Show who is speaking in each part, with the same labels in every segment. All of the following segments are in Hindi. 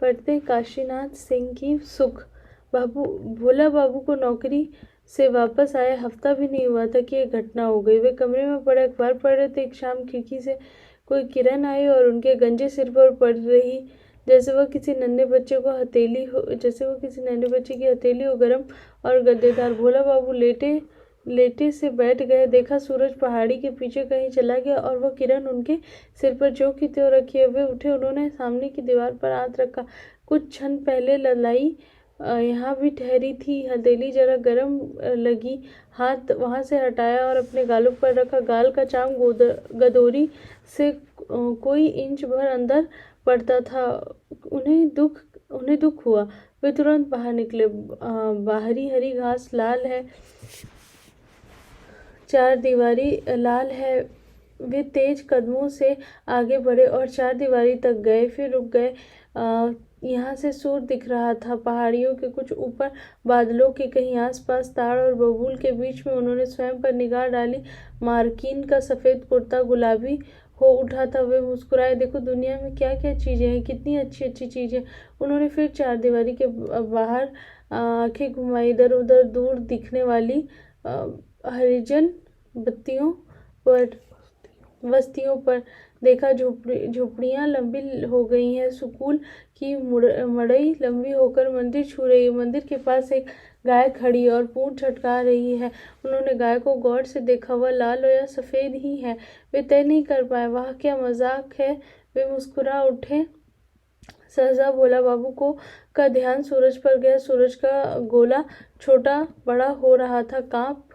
Speaker 1: पढ़ते काशीनाथ सिंह की सुख। बाबू भोला बाबू को नौकरी से वापस आए हफ्ता भी नहीं हुआ था कि ये घटना हो गई। वे कमरे में पड़े अखबार पढ़ रहे थे। एक शाम खिड़की से कोई किरण आई और उनके गंजे सिर पर पड़ रही, जैसे वह किसी नन्हे बच्चे की हथेली हो, गर्म और गद्देदार। भोला बाबू लेटे से बैठ गए। देखा सूरज पहाड़ी के पीछे कहीं चला गया और वह किरण उनके सिर पर जो की त्यों रखी। वे उठे, उन्होंने सामने की दीवार पर हाथ रखा। कुछ क्षण पहले ललाई यहाँ भी ठहरी थी। हथेली जरा गर्म लगी। हाथ वहां से हटाया और अपने गालों पर रखा। गाल का चाम गदोरी से कोई इंच भर अंदर पड़ता था। उन्हें दुख हुआ। वे तुरंत बाहर निकले। बाहरी हरी घास लाल है, चारदीवारी लाल है। वे तेज कदमों से आगे बढ़े और चारदीवारी तक गए, फिर रुक गए। यहाँ से सूर्य दिख रहा था, पहाड़ियों के कुछ ऊपर, बादलों के कहीं आसपास। ताड़ और बबूल के बीच में उन्होंने स्वयं पर निगाह डाली। मार्किन का सफेद कुर्ता गुलाबी हो उठा था। वे मुस्कुराए। देखो दुनिया में क्या क्या चीजें हैं, कितनी अच्छी अच्छी चीजें। उन्होंने फिर चारदीवारी के बाहर आंखें घुमाई। इधर उधर दूर दिखने वाली हरिजन बस्तियों पर देखा। झोपड़ियां लंबी हो गई हैं। स्कूल की मड़ई लंबी होकर मंदिर छू रही है। मंदिर के पास एक गाय खड़ी और पूंछ झटका रही है। उन्होंने गाय को गौर से देखा। वह लाल या सफेद ही है, वे तय नहीं कर पाए। वाह क्या मजाक है। वे मुस्कुरा उठे। सहसा भोला बाबू का ध्यान सूरज पर गया। सूरज का गोला छोटा बड़ा हो रहा था, कांप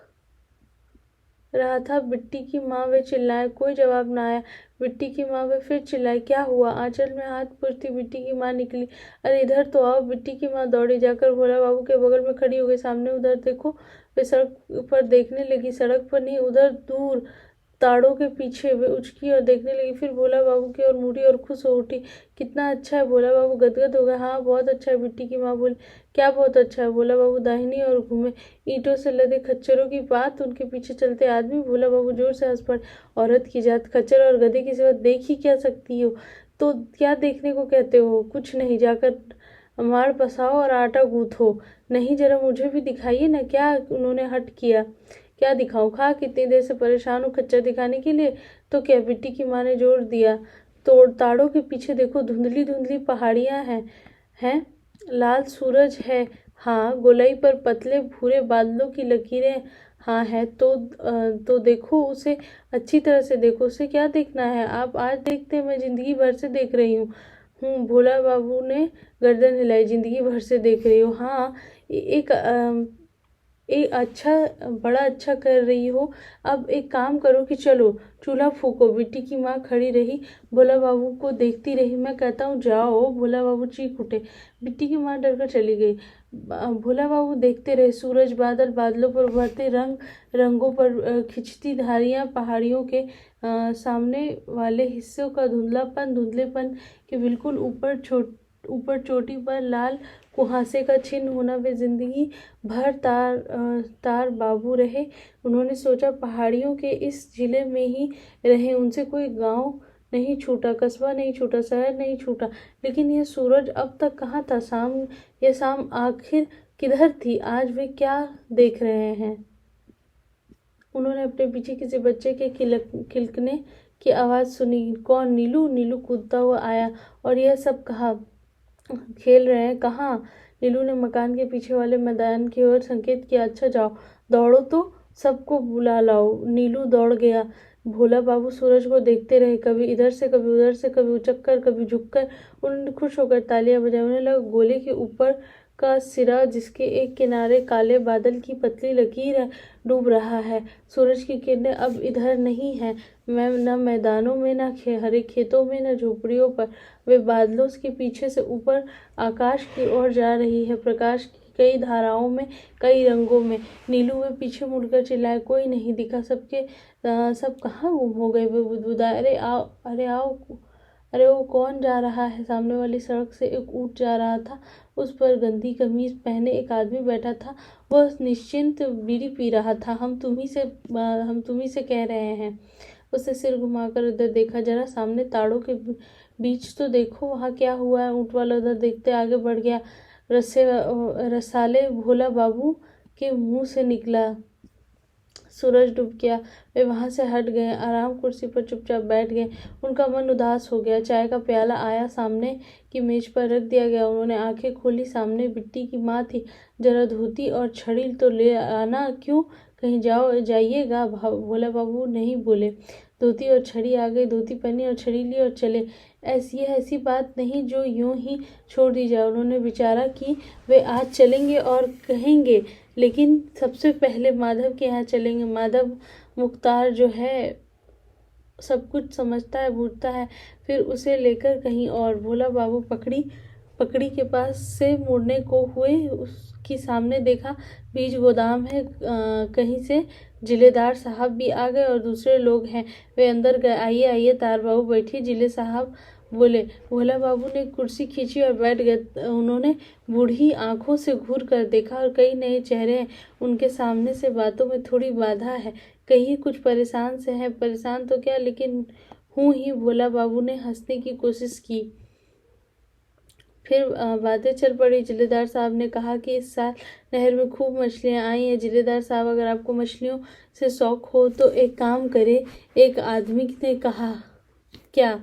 Speaker 1: रहा था। बिट्टी की माँ, वे चिल्लाए। कोई जवाब न आया। बिट्टी की माँ, वे फिर चिल्लाई। क्या हुआ? आंचल में हाथ पूछती बिट्टी की माँ निकली। अरे इधर तो आओ। बिट्टी की माँ दौड़ी जाकर भोला बाबू के बगल में खड़ी हो गई। सामने उधर देखो। वे सड़क पर देखने लगी। सड़क पर नहीं, उधर दूर ताड़ों के पीछे। वे उचकी और देखने लगी, फिर भोला बाबू की ओर मुड़ी और खुश हो उठी। कितना अच्छा है। भोला बाबू गदगद हो गए। हाँ बहुत अच्छा है, बिट्टी की माँ बोली। क्या बहुत अच्छा है? भोला बाबू दाहिनी ओर घूमे। ईंटों से लदे खच्चरों की बात, उनके पीछे चलते आदमी। भोला बाबू जोर से हंस पड़े। औरत की जात, खच्चर और गधे की सिवा देख ही क्या सकती हो? तो क्या देखने को कहते हो? कुछ नहीं, जाकर माड़ पसाओ और आटा गूंथो। नहीं, जरा मुझे भी दिखाइए ना। क्या? उन्होंने हट किया। क्या दिखाऊं? खा कितनी देर से परेशान हूँ खच्चर दिखाने के लिए। तो क्या? बिट्टी की माँ ने जोर दिया। तो ताड़ों के पीछे देखो, धुंधली धुंधली पहाड़ियां हैं, लाल सूरज है। हाँ, गोलाई पर पतले भूरे बादलों की लकीरें। हाँ है। तो देखो उसे, अच्छी तरह से देखो। उसे क्या देखना है? आप आज देखते हैं, मैं जिंदगी भर से देख रही हूँ। भोला बाबू ने गर्दन हिलाई। जिंदगी भर से देख रही हो? हाँ। एक अच्छा, बड़ा अच्छा कर रही हो। अब एक काम करो कि चलो चूल्हा फूको। बिट्टी की माँ खड़ी रही, भोला बाबू को देखती रही। मैं कहता हूँ जाओ। भोला बाबू चीख उठे। बिट्टी की माँ डरकर चली गई। भोला बाबू देखते रहे। सूरज, बादल, बादलों पर उभरते रंगों पर खिंचती धारियां, पहाड़ियों के सामने वाले हिस्सों का धुंधलेपन के बिल्कुल ऊपर चोटी पर लाल कुहासे का चिन्ह होना। वे जिंदगी भर तार बाबू रहे। उन्होंने सोचा पहाड़ियों के इस जिले में ही रहे। उनसे कोई गांव नहीं छूटा, कस्बा नहीं छूटा, शहर नहीं छूटा। लेकिन यह सूरज अब तक कहाँ था? यह शाम आखिर किधर थी? आज वे क्या देख रहे हैं? उन्होंने अपने पीछे किसी बच्चे के खिलकने की आवाज सुनी। कौन? नीलू। नीलू कूदता हुआ आया। और यह सब कहा? खेल रहे हैं। कहाँ? नीलू ने मकान के पीछे वाले मैदान की ओर संकेत किया। अच्छा जाओ, दौड़ो तो सबको बुला लाओ। नीलू दौड़ गया। भोला बाबू सूरज को देखते रहे, कभी इधर से कभी उधर से, कभी उचककर कभी झुककर। उन्होंने खुश होकर तालियां बजाई। उन्हें लगा गोले के ऊपर का सिरा, जिसके एक किनारे काले बादल की पतली लकीर है, डूब रहा है। सूरज की किरणें अब इधर नहीं है, न मैदानों में, न हरे खेतों में, न झोपड़ियों पर। वे बादलों के पीछे से ऊपर आकाश की ओर जा रही है, प्रकाश की कई धाराओं में, कई रंगों में। नीलू, वे पीछे मुड़कर चिल्लाए। कोई नहीं दिखा। सब कहाँ गुम हो गए? वे बुदबुदाए। अरे आओ, अरे आओ। अरे वो कौन जा रहा है? सामने वाली सड़क से एक ऊंट जा रहा था। उस पर गंदी कमीज पहने एक आदमी बैठा था। वह निश्चिंत बीड़ी पी रहा था। हम तुम्ही से कह रहे हैं। उसने सिर घुमाकर उधर देखा। जरा सामने ताड़ों के बीच तो देखो वहाँ क्या हुआ है। ऊँट वाला उधर देखते आगे बढ़ गया। रसाले भोला बाबू के मुंह से निकला। सूरज डूब गया। वे वहां से हट गए, आराम कुर्सी पर चुपचाप बैठ गए। उनका मन उदास हो गया। चाय का प्याला आया, सामने की मेज पर रख दिया गया। उन्होंने आंखें खोली, सामने बिट्टी की माँ थी। जरा धोती और छड़ी तो ले आना। क्यों, कहीं जाइएगा? भोला बाबू नहीं बोले। धोती और छड़ी आ गई। धोती पहनी और छड़ी ली और चले। ऐसी बात नहीं जो यूं ही छोड़ दी जाए। उन्होंने विचारा कि वे आज चलेंगे और कहेंगे, लेकिन सबसे पहले माधव के यहाँ चलेंगे। माधव मुख्तार जो है सब कुछ समझता है, बूझता है, फिर उसे लेकर कहीं और। भोला बाबू पकड़ी के पास से मुड़ने को हुए, उसकी सामने देखा बीज गोदाम है। कहीं से जिलेदार साहब भी आ गए और दूसरे लोग हैं। वे अंदर गए। आइए आइए तार बाबू बैठिए, जिले साहब बोले। भोला बाबू ने कुर्सी खींची और बैठ गए। उन्होंने बूढ़ी आंखों से घूर कर देखा और कई नए चेहरे हैं उनके सामने से। बातों में थोड़ी बाधा है। कहीं कुछ परेशान से है। परेशान तो क्या, लेकिन हूँ ही। भोला बाबू ने हंसने की कोशिश की। फिर बातें चल पड़ी। जिलेदार साहब ने कहा कि इस साल नहर में खूब मछलियां आई हैं। जिलेदार साहब, अगर आपको मछलियों से शौक हो तो एक काम करें। एक आदमी ने कहा, क्या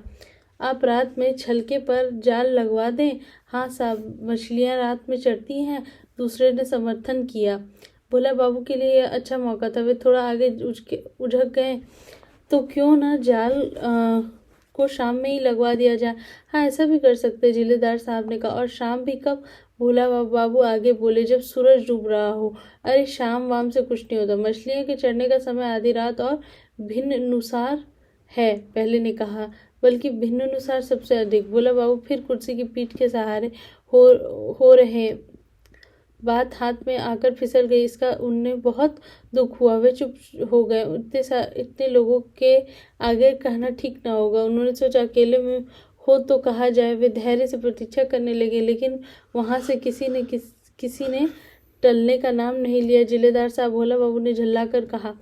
Speaker 1: आप रात में छलके पर जाल लगवा दें? हाँ साहब, मछलियां रात में चढ़ती हैं। दूसरे ने समर्थन किया। भोला बाबू के लिए यह अच्छा मौका था। वे थोड़ा आगे उझक गए। तो क्यों ना जाल को शाम में ही लगवा दिया जाए? हाँ, ऐसा भी कर सकते, जिलेदार साहब ने कहा। और शाम भी कब? भोला बाबू आगे बोले, जब सूरज डूब रहा हो। अरे शाम वाम से कुछ नहीं होता। मछलियों के चढ़ने का समय आधी रात और भिन्न नुसार है, पहले ने कहा, बल्कि भिन्न अनुसार सबसे अधिक। भोला बाबू फिर कुर्सी की पीठ के सहारे हो रहे। बात हाथ में आकर फिसल गई। इसका उन्हें बहुत दुख हुआ। वे चुप हो गए। इतने लोगों के आगे कहना ठीक ना होगा। उन्होंने सोचा, अकेले में हो तो कहा जाए। वे धैर्य से प्रतीक्षा करने लगे, लेकिन वहां से किसी ने टलने का नाम नहीं लिया। जिलेदार साहब, भोला बाबू ने झल्ला कर कहा।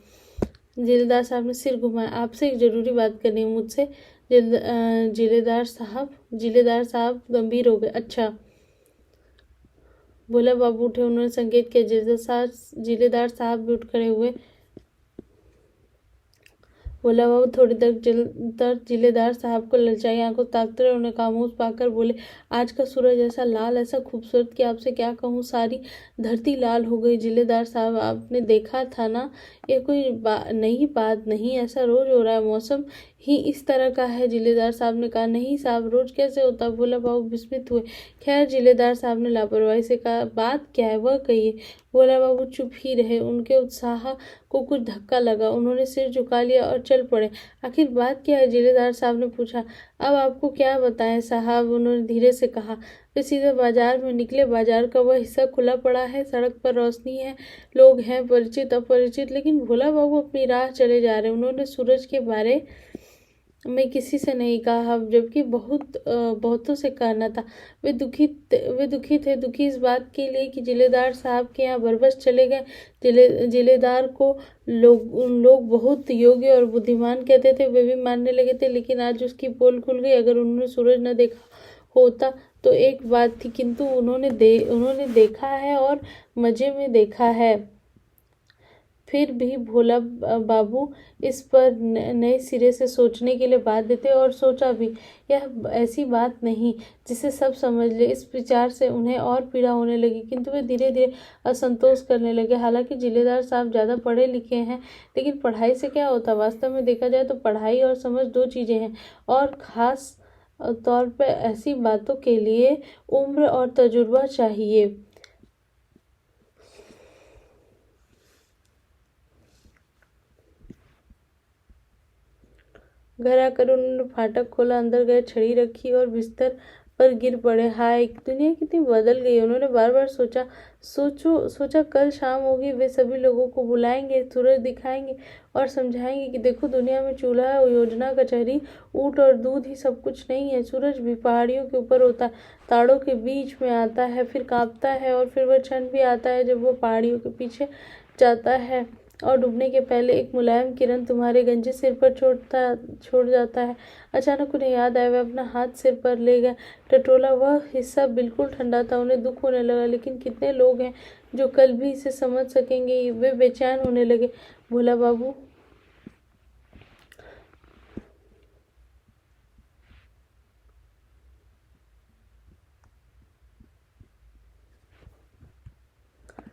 Speaker 1: जिलेदार साहब ने सिर घुमाया। आपसे एक जरूरी बात करनी है मुझसे। जिलेदार साहब गंभीर हो गए। अच्छा। भोला बाबू उठे। उन्होंने संकेत किया। जिलेदार साहब भी उठ खड़े हुए। भोला बाबू थोड़ी देर जिलेदार साहब को ललचाई आंखों ताकते रहे। उन्हें खामोश पाकर बोले, आज का सूरज ऐसा लाल, ऐसा खूबसूरत कि आपसे क्या कहूँ, सारी धरती लाल हो गई। जिलेदार साहब, आपने देखा था ना, ये कोई नई बात नहीं, ऐसा रोज हो रहा है। मौसम ही इस तरह का है। जिलेदार साहब ने कहा। नहीं साहब, रोज कैसे होता? भोला बाबू विस्मित हुए। खैर, जिलेदार साहब ने लापरवाही से कहा, बात क्या है वह कहिए। भोला बाबू चुप ही रहे। उनके उत्साह को कुछ धक्का लगा। उन्होंने सिर झुका लिया और चल पड़े। आखिर बात क्या है? जिलेदार साहब ने पूछा। अब आपको क्या बताएं साहब, उन्होंने धीरे से कहा। वे सीधे बाजार में निकले। बाजार का वह हिस्सा खुला पड़ा है। सड़क पर रोशनी है, लोग हैं, परिचित अपरिचित, लेकिन भोला बाबू अपनी राह चले जा रहे। उन्होंने सूरज के बारे में किसी से नहीं कहा, जबकि बहुतों से कहना था। वे दुखी थे। दुखी इस बात के लिए कि जिलेदार साहब के यहाँ बरबस चले गए। जिलेदार को लोग बहुत योग्य और बुद्धिमान कहते थे। वे भी मानने लगे थे, लेकिन आज उसकी पोल खुल गई। अगर उन्होंने सूरज न देखा होता तो एक बात थी, किंतु उन्होंने देखा है और मजे में देखा है। फिर भी भोला बाबू इस पर नए सिरे से सोचने के लिए बाध्य थे और सोचा भी। यह ऐसी बात नहीं जिसे सब समझ ले। इस विचार से उन्हें और पीड़ा होने लगी, किंतु वे धीरे धीरे असंतोष करने लगे। हालांकि जिलेदार साहब ज़्यादा पढ़े लिखे हैं, लेकिन पढ़ाई से क्या होता? वास्तव में देखा जाए तो पढ़ाई और समझ दो चीज़ें हैं, और ख़ास तौर पर ऐसी बातों के लिए उम्र और तजुर्बा चाहिए। घर आकर उन्होंने फाटक खोला, अंदर गए, छड़ी रखी और बिस्तर पर गिर पड़े। हाय, दुनिया कितनी बदल गई। उन्होंने बार बार सोचा कल शाम होगी, वे सभी लोगों को बुलाएंगे, सूरज दिखाएंगे और समझाएंगे कि देखो, दुनिया में चूल्हा, योजना, कचहरी, ऊँट और दूध ही सब कुछ नहीं है। सूरज भी पहाड़ियों के ऊपर होता है, ताड़ों के बीच में आता है, फिर कांपता है, और फिर वह क्षण भी आता है जब वह पहाड़ियों के पीछे जाता है। और डूबने के पहले एक मुलायम किरण तुम्हारे गंजे सिर पर छोड़ जाता है। अचानक उन्हें याद आया, वे अपना हाथ सिर पर ले गए। टटोला, वह हिस्सा बिल्कुल ठंडा था। उन्हें दुख होने लगा, लेकिन कितने लोग हैं जो कल भी इसे समझ सकेंगे? वे बेचैन होने लगे। भोला बाबू